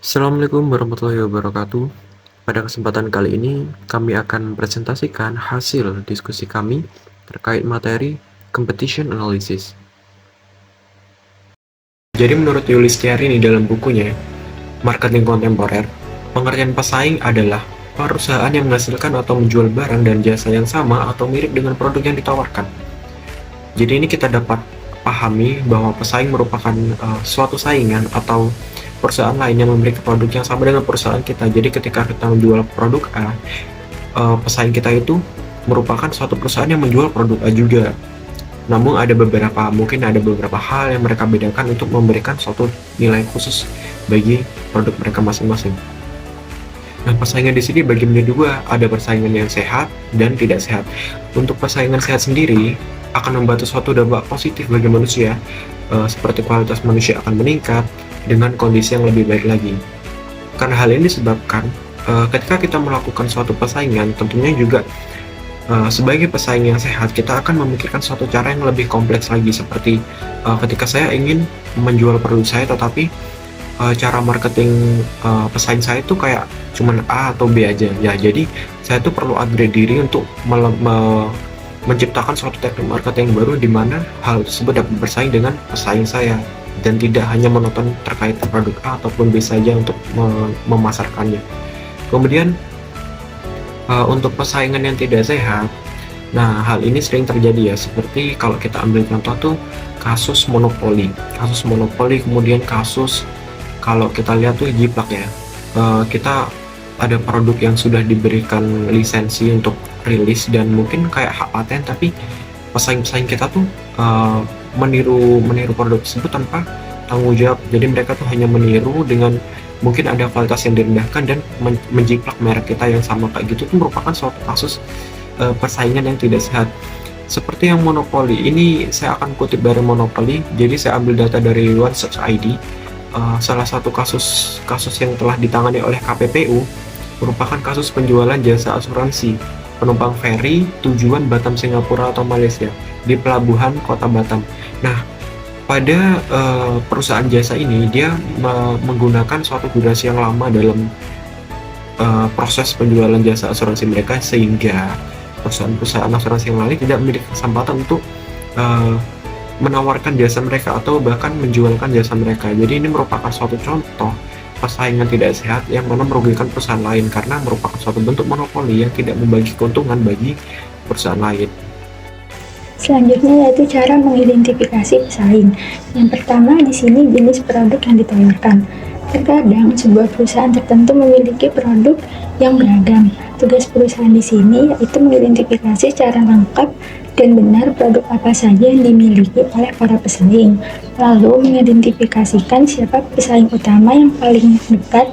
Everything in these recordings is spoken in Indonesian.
Assalamualaikum warahmatullahi wabarakatuh. Pada kesempatan kali ini, kami akan presentasikan hasil diskusi kami terkait materi competition analysis. Jadi menurut Yulis Chiarini dalam bukunya, Marketing Kontemporer, pengertian pesaing adalah perusahaan yang menghasilkan atau menjual barang dan jasa yang sama atau mirip dengan produk yang ditawarkan. Jadi ini kita dapat pahami bahwa pesaing merupakan suatu saingan atau perusahaan lain yang memiliki produk yang sama dengan perusahaan kita. Jadi ketika kita menjual produk A, pesaing kita itu merupakan suatu perusahaan yang menjual produk A juga. Namun mungkin ada beberapa hal yang mereka bedakan untuk memberikan suatu nilai khusus bagi produk mereka masing-masing. Nah, persaingan di sini bagi menjadi dua, ada persaingan yang sehat dan tidak sehat. Untuk persaingan sehat sendiri akan membantu suatu dampak positif bagi manusia, seperti kualitas manusia akan meningkat dengan kondisi yang lebih baik lagi. Karena hal ini disebabkan ketika kita melakukan suatu persaingan, tentunya juga sebagai pesaing yang sehat, kita akan memikirkan suatu cara yang lebih kompleks lagi, seperti ketika saya ingin menjual produk saya, tetapi cara marketing pesaing saya itu kayak cuman A atau B aja. Ya, jadi saya tuh perlu upgrade diri untuk menciptakan suatu teknik marketing baru di mana hal tersebut dapat bersaing dengan pesaing saya dan tidak hanya monoton terkait produk A ataupun B saja untuk memasarkannya. Kemudian untuk persaingan yang tidak sehat, nah hal ini sering terjadi ya, seperti kalau kita ambil contoh tuh kasus monopoli, kemudian kasus kalau kita lihat tuh jiplak ya, kita ada produk yang sudah diberikan lisensi untuk rilis dan mungkin kayak hak paten, tapi pesaing-pesaing kita tuh meniru produk tersebut tanpa tanggung jawab. Jadi mereka tuh hanya meniru dengan mungkin ada kualitas yang direndahkan dan menjiplak merek kita yang sama kayak gitu. Itu merupakan suatu kasus persaingan yang tidak sehat. Seperti yang monopoli ini, saya akan kutip dari monopoli. Jadi saya ambil data dari One Search ID. Salah satu kasus yang telah ditangani oleh KPPU merupakan kasus penjualan jasa asuransi penumpang feri tujuan Batam, Singapura atau Malaysia di pelabuhan kota Batam. Nah, pada perusahaan jasa ini dia menggunakan suatu durasi yang lama dalam proses penjualan jasa asuransi mereka, sehingga perusahaan asuransi yang lain tidak memiliki kesempatan untuk menawarkan jasa mereka atau bahkan menjualkan jasa mereka. Jadi ini merupakan suatu contoh persaingan tidak sehat yang mana merugikan perusahaan lain karena merupakan suatu bentuk monopoli yang tidak membagi keuntungan bagi perusahaan lain. Selanjutnya yaitu cara mengidentifikasi pesaing. Yang pertama di sini jenis produk yang ditawarkan. Terkadang sebuah perusahaan tertentu memiliki produk yang beragam. Tugas perusahaan di sini yaitu mengidentifikasi secara lengkap dan benar produk apa saja yang dimiliki oleh para pesaing, lalu mengidentifikasikan siapa pesaing utama yang paling dekat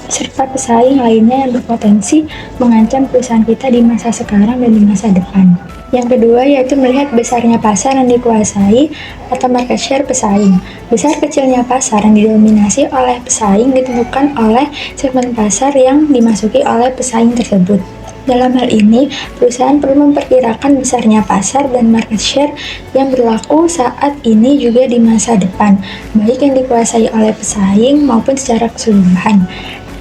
serta pesaing lainnya yang berpotensi mengancam perusahaan kita di masa sekarang dan di masa depan. Yang kedua yaitu melihat besarnya pasar yang dikuasai atau market share pesaing. Besar kecilnya pasar yang didominasi oleh pesaing ditentukan oleh segmen pasar yang dimasuki oleh pesaing tersebut. Dalam hal ini, perusahaan perlu memperkirakan besarnya pasar dan market share yang berlaku saat ini juga di masa depan, baik yang dikuasai oleh pesaing maupun secara keseluruhan.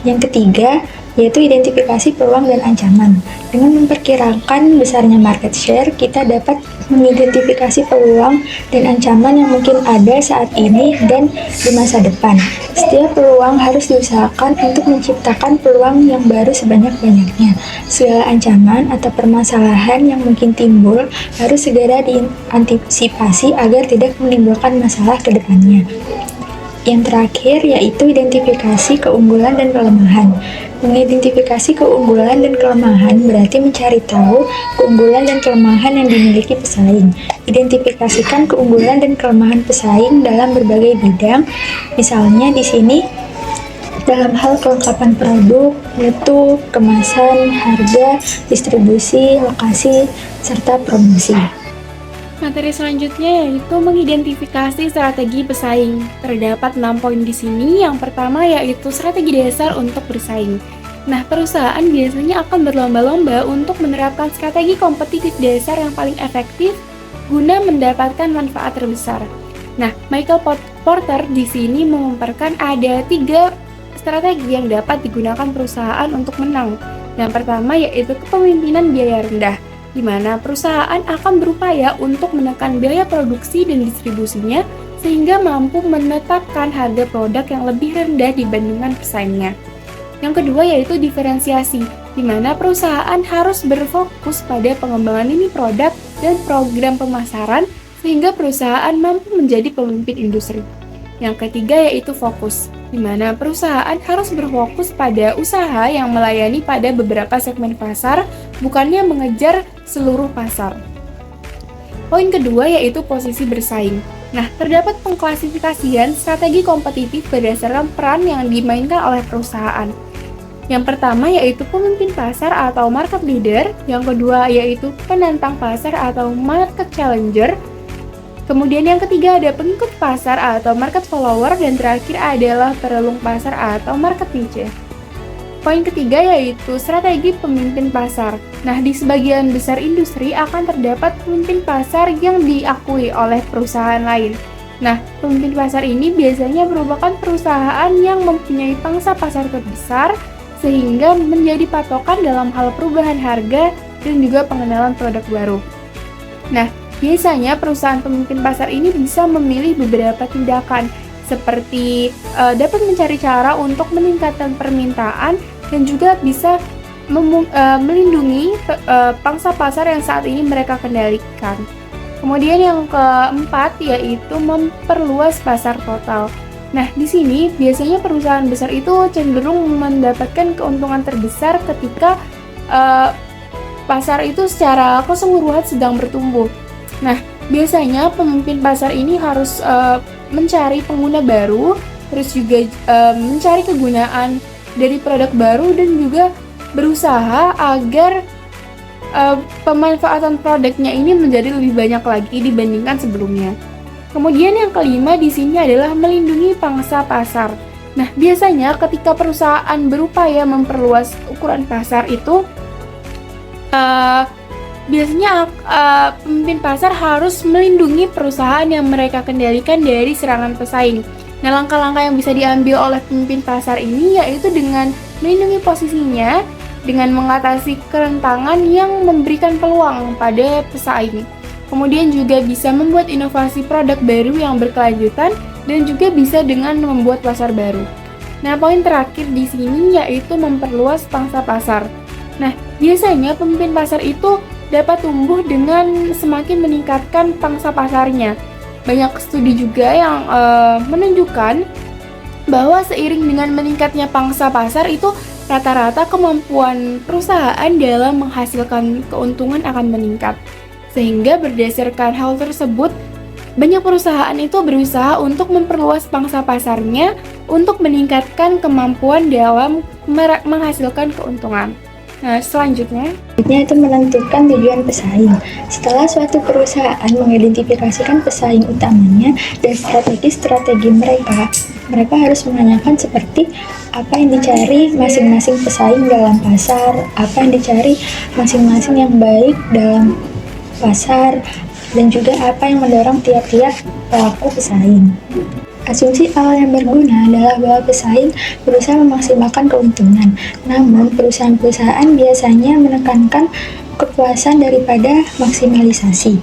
Yang ketiga, yaitu identifikasi peluang dan ancaman. Dengan memperkirakan besarnya market share, kita dapat mengidentifikasi peluang dan ancaman yang mungkin ada saat ini dan di masa depan. Setiap peluang harus diusahakan untuk menciptakan peluang yang baru sebanyak-banyaknya. Segala ancaman atau permasalahan yang mungkin timbul harus segera diantisipasi agar tidak menimbulkan masalah ke depannya. Yang terakhir yaitu identifikasi keunggulan dan kelemahan. Mengidentifikasi keunggulan dan kelemahan berarti mencari tahu keunggulan dan kelemahan yang dimiliki pesaing. Identifikasikan keunggulan dan kelemahan pesaing dalam berbagai bidang. Misalnya di sini dalam hal kelengkapan produk, mutu, kemasan, harga, distribusi, lokasi, serta promosi. Materi selanjutnya yaitu mengidentifikasi strategi pesaing. Terdapat 6 poin di sini. Yang pertama yaitu strategi dasar untuk bersaing. Nah, perusahaan biasanya akan berlomba-lomba untuk menerapkan strategi kompetitif dasar yang paling efektif guna mendapatkan manfaat terbesar. Nah, Michael Porter di sini memaparkan ada 3 strategi yang dapat digunakan perusahaan untuk menang. Yang pertama yaitu kepemimpinan biaya rendah, di mana perusahaan akan berupaya untuk menekan biaya produksi dan distribusinya sehingga mampu menetapkan harga produk yang lebih rendah dibandingkan pesaingnya. Yang kedua yaitu diferensiasi, di mana perusahaan harus berfokus pada pengembangan lini produk dan program pemasaran sehingga perusahaan mampu menjadi pemimpin industri. Yang ketiga yaitu fokus, di mana perusahaan harus berfokus pada usaha yang melayani pada beberapa segmen pasar, bukannya mengejar seluruh pasar. Poin kedua yaitu posisi bersaing. Nah, terdapat pengklasifikasian strategi kompetitif berdasarkan peran yang dimainkan oleh perusahaan. Yang pertama yaitu pemimpin pasar atau market leader, yang kedua yaitu penantang pasar atau market challenger, kemudian yang ketiga ada pengikut pasar atau market follower, dan terakhir adalah perelung pasar atau market niche. Poin ketiga yaitu strategi pemimpin pasar. Nah, di sebagian besar industri akan terdapat pemimpin pasar yang diakui oleh perusahaan lain. Nah, pemimpin pasar ini biasanya merupakan perusahaan yang mempunyai pangsa pasar terbesar sehingga menjadi patokan dalam hal perubahan harga dan juga pengenalan produk baru. Nah, biasanya perusahaan pemimpin pasar ini bisa memilih beberapa tindakan seperti dapat mencari cara untuk meningkatkan permintaan dan juga bisa melindungi pangsa pasar yang saat ini mereka kendalikan. Kemudian yang keempat yaitu memperluas pasar total. Nah, di sini biasanya perusahaan besar itu cenderung mendapatkan keuntungan terbesar ketika pasar itu secara keseluruhan sedang bertumbuh. Nah, biasanya pemimpin pasar ini harus mencari pengguna baru, terus juga mencari kegunaan dari produk baru dan juga berusaha agar pemanfaatan produknya ini menjadi lebih banyak lagi dibandingkan sebelumnya. Kemudian yang kelima di sini adalah melindungi pangsa pasar. Nah, biasanya ketika perusahaan berupaya memperluas ukuran pasar itu biasanya pemimpin pasar harus melindungi perusahaan yang mereka kendalikan dari serangan pesaing. Nah, langkah-langkah yang bisa diambil oleh pemimpin pasar ini yaitu dengan melindungi posisinya, dengan mengatasi kerentangan yang memberikan peluang pada pesaing. Kemudian juga bisa membuat inovasi produk baru yang berkelanjutan dan juga bisa dengan membuat pasar baru. Nah, poin terakhir di sini yaitu memperluas pangsa pasar. Nah, biasanya pemimpin pasar itu dapat tumbuh dengan semakin meningkatkan pangsa pasarnya. Banyak studi juga yang menunjukkan bahwa seiring dengan meningkatnya pangsa pasar itu rata-rata kemampuan perusahaan dalam menghasilkan keuntungan akan meningkat. Sehingga berdasarkan hal tersebut, banyak perusahaan itu berusaha untuk memperluas pangsa pasarnya untuk meningkatkan kemampuan dalam menghasilkan keuntungan. Nah, selanjutnya itu menentukan tujuan pesaing. Setelah suatu perusahaan mengidentifikasikan pesaing utamanya dan strategi mereka harus menanyakan seperti apa yang dicari masing-masing pesaing dalam pasar, apa yang dicari masing-masing yang baik dalam pasar, dan juga apa yang mendorong tiap-tiap pelaku pesaing. Asumsi awal yang berguna adalah bahwa pesaing berusaha memaksimalkan keuntungan, namun perusahaan-perusahaan biasanya menekankan kepuasan daripada maksimalisasi.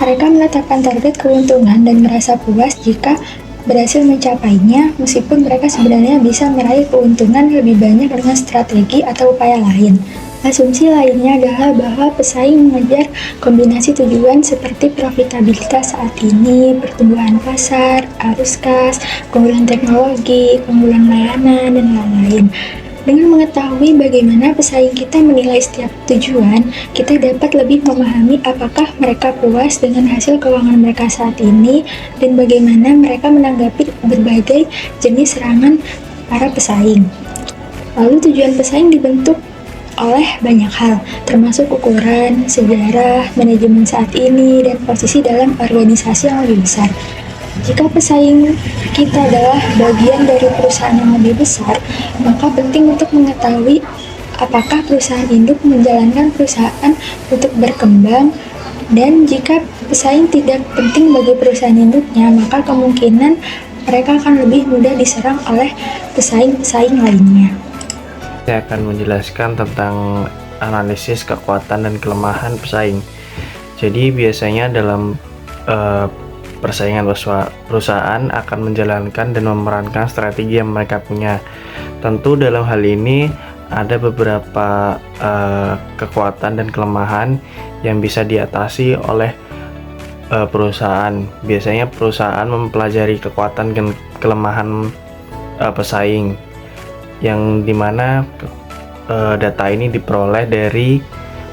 Mereka menetapkan target keuntungan dan merasa puas jika berhasil mencapainya, meskipun mereka sebenarnya bisa meraih keuntungan lebih banyak dengan strategi atau upaya lain. Asumsi lainnya adalah bahwa pesaing mengejar kombinasi tujuan seperti profitabilitas saat ini, pertumbuhan pasar, arus kas, keunggulan teknologi, keunggulan layanan, dan lain-lain. Dengan mengetahui bagaimana pesaing kita menilai setiap tujuan, kita dapat lebih memahami apakah mereka puas dengan hasil keuangan mereka saat ini dan bagaimana mereka menanggapi berbagai jenis serangan para pesaing. Lalu tujuan pesaing dibentuk oleh banyak hal, termasuk ukuran, sejarah, manajemen saat ini, dan posisi dalam organisasi yang lebih besar. Jika pesaing kita adalah bagian dari perusahaan yang lebih besar, maka penting untuk mengetahui apakah perusahaan induk menjalankan perusahaan untuk berkembang, dan jika pesaing tidak penting bagi perusahaan induknya, maka kemungkinan mereka akan lebih mudah diserang oleh pesaing-pesaing lainnya. Saya akan menjelaskan tentang analisis kekuatan dan kelemahan pesaing. Jadi biasanya dalam persaingan perusahaan akan menjalankan dan memerankan strategi yang mereka punya. Tentu dalam hal ini ada beberapa kekuatan dan kelemahan yang bisa diatasi oleh perusahaan. Biasanya perusahaan mempelajari kekuatan dan kelemahan pesaing, yang dimana data ini diperoleh dari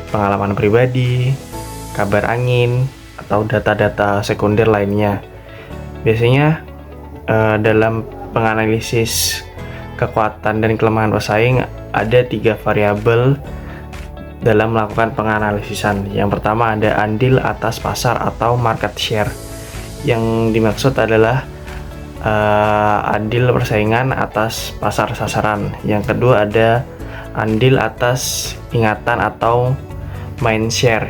pengalaman pribadi, kabar angin, atau data-data sekunder lainnya. Biasanya dalam penganalisis kekuatan dan kelemahan pesaing ada 3 variabel dalam melakukan penganalisisan. Yang pertama ada andil atas pasar atau market share. Yang dimaksud adalah andil persaingan atas pasar sasaran. Yang kedua ada andil atas ingatan atau mind share,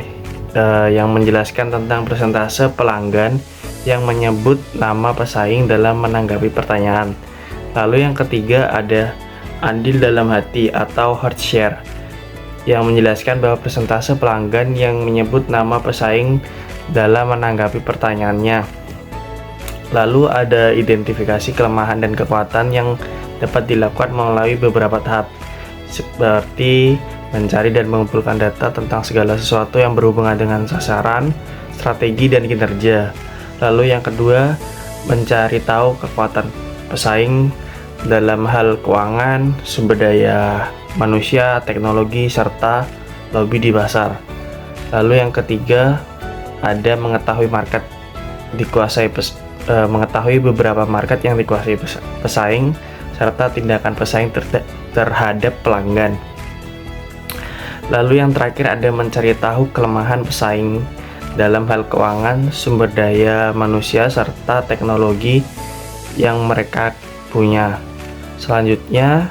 yang menjelaskan tentang persentase pelanggan yang menyebut nama pesaing dalam menanggapi pertanyaan. Lalu yang ketiga ada andil dalam hati atau heart share, yang menjelaskan bahwa persentase pelanggan yang menyebut nama pesaing dalam menanggapi pertanyaannya. Lalu ada identifikasi kelemahan dan kekuatan yang dapat dilakukan melalui beberapa tahap, seperti mencari dan mengumpulkan data tentang segala sesuatu yang berhubungan dengan sasaran, strategi, dan kinerja. Lalu yang kedua, mencari tahu kekuatan pesaing dalam hal keuangan, sumber daya manusia, teknologi, serta lobby di pasar. Lalu yang ketiga, ada mengetahui mengetahui beberapa market yang dikuasai pesaing, serta tindakan pesaing terhadap pelanggan. Lalu yang terakhir ada mencari tahu kelemahan pesaing dalam hal keuangan, sumber daya manusia, serta teknologi yang mereka punya. Selanjutnya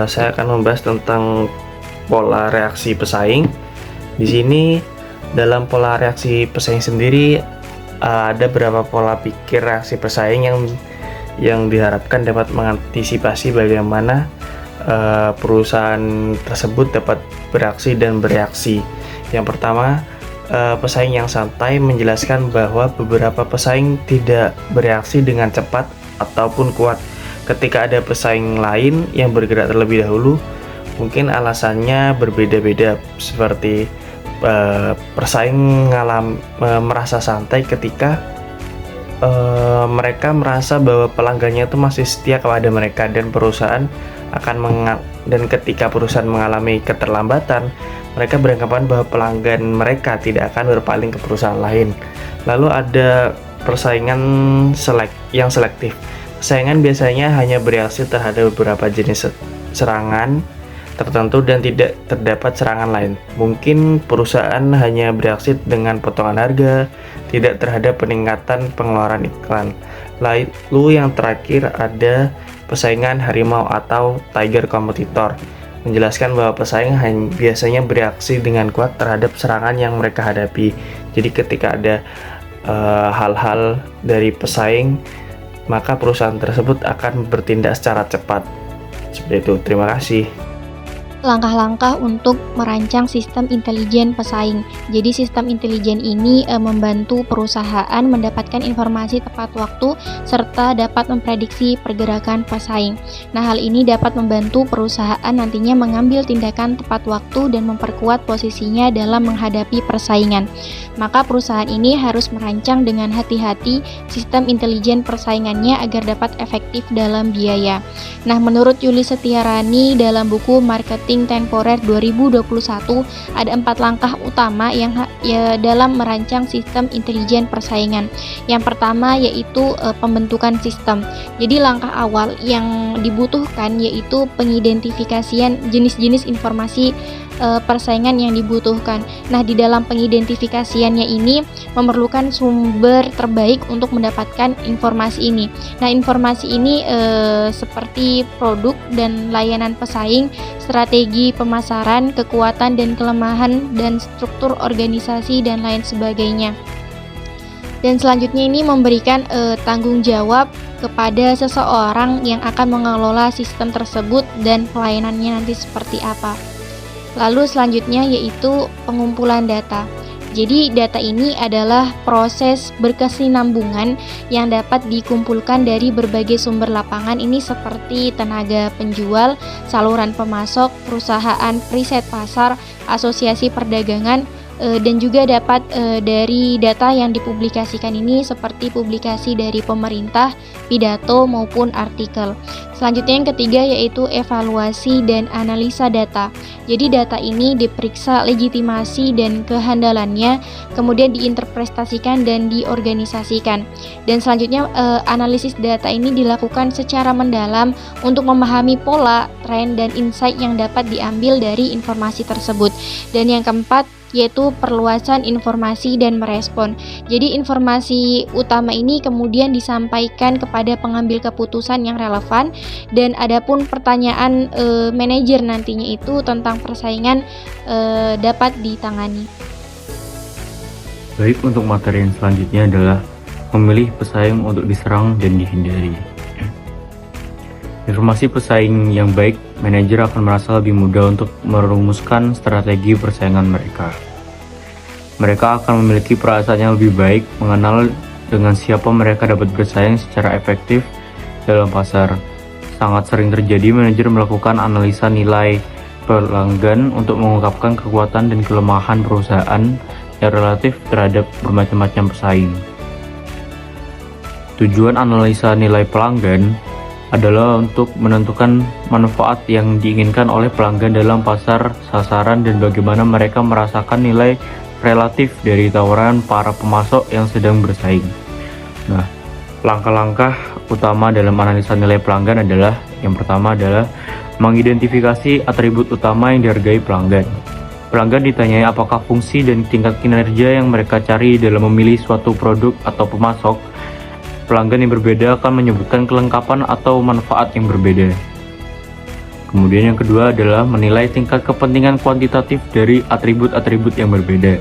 saya akan membahas tentang pola reaksi pesaing. Di sini dalam pola reaksi pesaing sendiri ada beberapa pola pikir reaksi pesaing yang diharapkan dapat mengantisipasi bagaimana perusahaan tersebut dapat beraksi dan bereaksi. Yang pertama, pesaing yang santai menjelaskan bahwa beberapa pesaing tidak bereaksi dengan cepat ataupun kuat ketika ada pesaing lain yang bergerak terlebih dahulu. Mungkin alasannya berbeda-beda, seperti pesaing merasa santai ketika mereka merasa bahwa pelanggannya itu masih setia kepada mereka, dan ketika perusahaan mengalami keterlambatan, mereka beranggapan bahwa pelanggan mereka tidak akan berpaling ke perusahaan lain. Lalu ada persaingan yang selektif. Persaingan biasanya hanya bereaksi terhadap beberapa jenis serangan tertentu dan tidak terdapat serangan lain. Mungkin perusahaan hanya bereaksi dengan potongan harga, tidak terhadap peningkatan pengeluaran iklan. Lalu yang terakhir ada persaingan harimau atau tiger competitor, menjelaskan bahwa pesaing biasanya bereaksi dengan kuat terhadap serangan yang mereka hadapi. Jadi ketika ada hal-hal dari pesaing, maka perusahaan tersebut akan bertindak secara cepat. Seperti itu. Terima kasih. Langkah-langkah untuk merancang sistem intelijen pesaing. Jadi sistem intelijen ini membantu perusahaan mendapatkan informasi tepat waktu serta dapat memprediksi pergerakan pesaing. Nah, hal ini dapat membantu perusahaan nantinya mengambil tindakan tepat waktu dan memperkuat posisinya dalam menghadapi persaingan. Maka perusahaan ini harus merancang dengan hati-hati sistem intelijen persaingannya agar dapat efektif dalam biaya. Nah, menurut Yuli Setiarani dalam buku Marketing Temporer 2021 ada 4 langkah utama yang dalam merancang sistem intelijen persaingan. Yang pertama yaitu pembentukan sistem. Jadi langkah awal yang dibutuhkan yaitu pengidentifikasian jenis-jenis informasi persaingan yang dibutuhkan. Nah, di dalam pengidentifikasiannya ini memerlukan sumber terbaik untuk mendapatkan informasi ini. Nah, informasi ini seperti produk dan layanan pesaing, strategi pemasaran, kekuatan dan kelemahan, dan struktur organisasi dan lain sebagainya. Dan selanjutnya ini memberikan tanggung jawab kepada seseorang yang akan mengelola sistem tersebut dan pelayanannya nanti seperti apa. Lalu selanjutnya yaitu pengumpulan data. Jadi data ini adalah proses berkesinambungan yang dapat dikumpulkan dari berbagai sumber lapangan ini seperti tenaga penjual, saluran pemasok, perusahaan riset pasar, asosiasi perdagangan, dan juga dapat dari data yang dipublikasikan ini seperti publikasi dari pemerintah, pidato maupun artikel. Selanjutnya yang ketiga yaitu evaluasi dan analisa data. Jadi data ini diperiksa legitimasi dan kehandalannya, kemudian diinterpretasikan dan diorganisasikan. Dan selanjutnya analisis data ini dilakukan secara mendalam untuk memahami pola, tren, dan insight yang dapat diambil dari informasi tersebut. Dan yang keempat yaitu perluasan informasi dan merespon. Jadi informasi utama ini kemudian disampaikan kepada pengambil keputusan yang relevan, dan adapun pertanyaan manajer nantinya itu tentang persaingan dapat ditangani. Baik, untuk materi yang selanjutnya adalah memilih pesaing untuk diserang dan dihindari. Informasi pesaing yang baik, manajer akan merasa lebih mudah untuk merumuskan strategi persaingan mereka. Mereka akan memiliki perasaan yang lebih baik, mengenal dengan siapa mereka dapat bersaing secara efektif dalam pasar. Sangat sering terjadi manajer melakukan analisa nilai pelanggan untuk mengungkapkan kekuatan dan kelemahan perusahaan yang relatif terhadap bermacam-macam pesaing. Tujuan analisa nilai pelanggan adalah untuk menentukan manfaat yang diinginkan oleh pelanggan dalam pasar sasaran dan bagaimana mereka merasakan nilai relatif dari tawaran para pemasok yang sedang bersaing. Nah, langkah-langkah utama dalam analisa nilai pelanggan adalah yang pertama adalah mengidentifikasi atribut utama yang dihargai pelanggan. Pelanggan ditanyai apakah fungsi dan tingkat kinerja yang mereka cari dalam memilih suatu produk atau pemasok. Pelanggan yang berbeda akan menyebutkan kelengkapan atau manfaat yang berbeda. Kemudian yang kedua adalah menilai tingkat kepentingan kuantitatif dari atribut-atribut yang berbeda.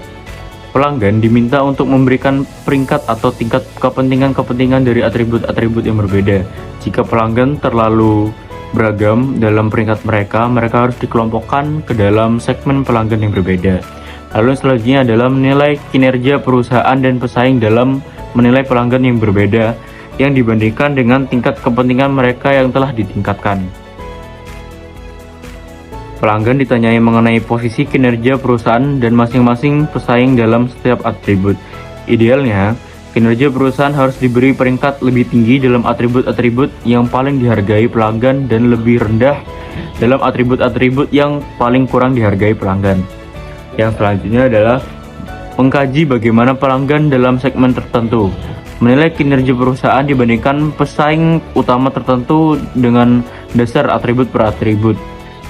Pelanggan diminta untuk memberikan peringkat atau tingkat kepentingan-kepentingan dari atribut-atribut yang berbeda. Jika pelanggan terlalu beragam dalam peringkat mereka harus dikelompokkan ke dalam segmen pelanggan yang berbeda. Lalu selanjutnya adalah menilai kinerja perusahaan dan pesaing dalam menilai pelanggan yang berbeda yang dibandingkan dengan tingkat kepentingan mereka yang telah ditingkatkan. Pelanggan ditanyai mengenai posisi kinerja perusahaan dan masing-masing pesaing dalam setiap atribut. Idealnya, kinerja perusahaan harus diberi peringkat lebih tinggi dalam atribut-atribut yang paling dihargai pelanggan dan lebih rendah dalam atribut-atribut yang paling kurang dihargai pelanggan. Yang selanjutnya adalah mengkaji bagaimana pelanggan dalam segmen tertentu, menilai kinerja perusahaan dibandingkan pesaing utama tertentu dengan dasar atribut per atribut.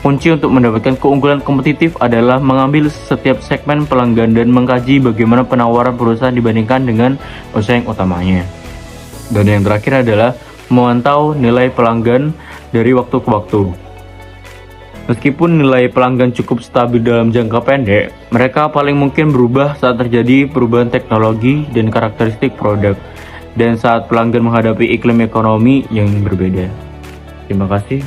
Kunci untuk mendapatkan keunggulan kompetitif adalah mengambil setiap segmen pelanggan dan mengkaji bagaimana penawaran perusahaan dibandingkan dengan pesaing utamanya. Dan yang terakhir adalah memantau nilai pelanggan dari waktu ke waktu. Meskipun nilai pelanggan cukup stabil dalam jangka pendek, mereka paling mungkin berubah saat terjadi perubahan teknologi dan karakteristik produk, dan saat pelanggan menghadapi iklim ekonomi yang berbeda. Terima kasih.